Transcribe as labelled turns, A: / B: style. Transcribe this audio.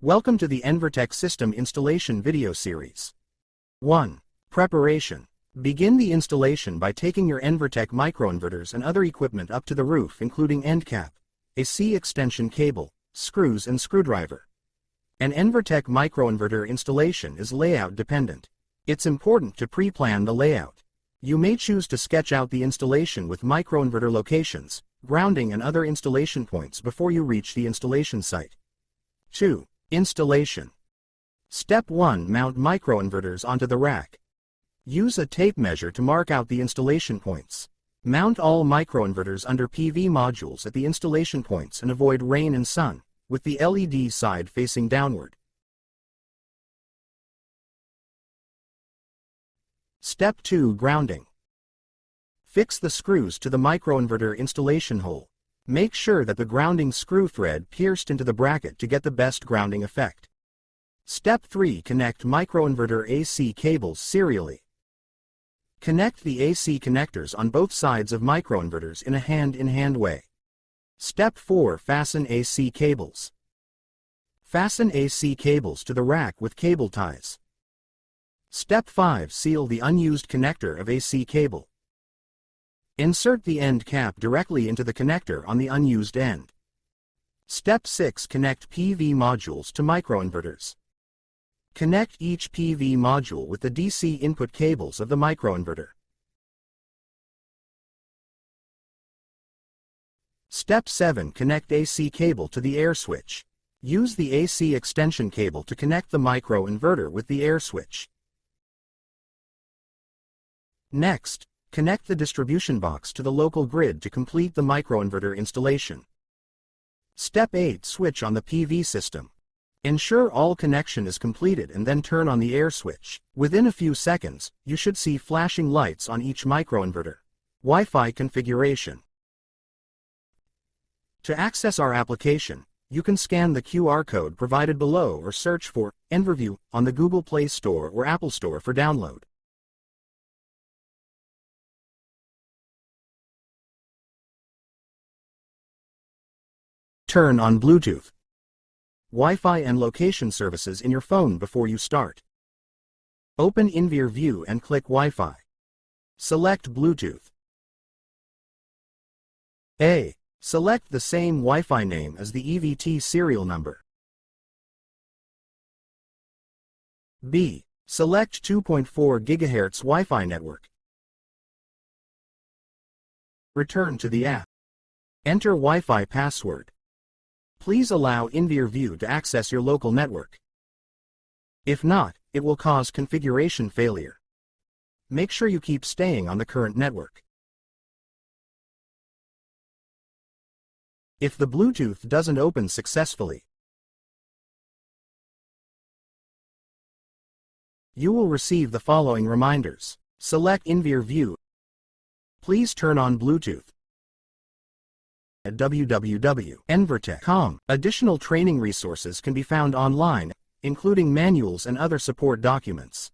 A: Welcome to the Envertech System Installation video series. 1. Preparation. Begin the installation by taking your Envertech microinverters and other equipment up to the roof, including end cap, AC extension cable, screws and screwdriver. An Envertech microinverter installation is layout dependent. It's important to pre-plan the layout. You may choose to sketch out the installation with microinverter locations, grounding and other installation points before you reach the installation site. 2. Installation. Step 1. Mount microinverters onto the rack. Use a tape measure to mark out the installation points. Mount all microinverters under PV modules at the installation points and avoid rain and sun, with the LED side facing downward. Step 2. Grounding. Fix the screws to the microinverter installation hole. Make sure that the grounding screw thread pierced into the bracket to get the best grounding effect. Step 3. Connect microinverter AC cables serially. Connect the AC connectors on both sides of microinverters in a hand-in-hand way. Step 4. Fasten AC cables. Fasten AC cables to the rack with cable ties. Step 5. Seal the unused connector of AC cable. Insert the end cap directly into the connector on the unused end. Step 6. Connect PV modules to microinverters. Connect each PV module with the DC input cables of the microinverter. Step 7. Connect AC cable to the air switch. Use the AC extension cable to connect the microinverter with the air switch. Next, connect the distribution box to the local grid to complete the microinverter installation. Step 8. Switch on the PV system. Ensure all connection is completed and then turn on the air switch. Within a few seconds, you should see flashing lights on each microinverter. Wi-Fi configuration. To access our application, you can scan the QR code provided below or search for EnverView on the Google Play Store or Apple Store for download. Turn on Bluetooth, Wi-Fi and location services in your phone before you start. Open EnverView and click Wi-Fi. Select Bluetooth. A. Select the same Wi-Fi name as the EVT serial number. B. Select 2.4 GHz Wi-Fi network. Return to the app. Enter Wi-Fi password. Please allow EnverView to access your local network. If not, it will cause configuration failure. Make sure you keep staying on the current network. If the Bluetooth doesn't open successfully, you will receive the following reminders. Select EnverView. Please turn on Bluetooth. At www.envertech.com. Additional training resources can be found online, including manuals and other support documents.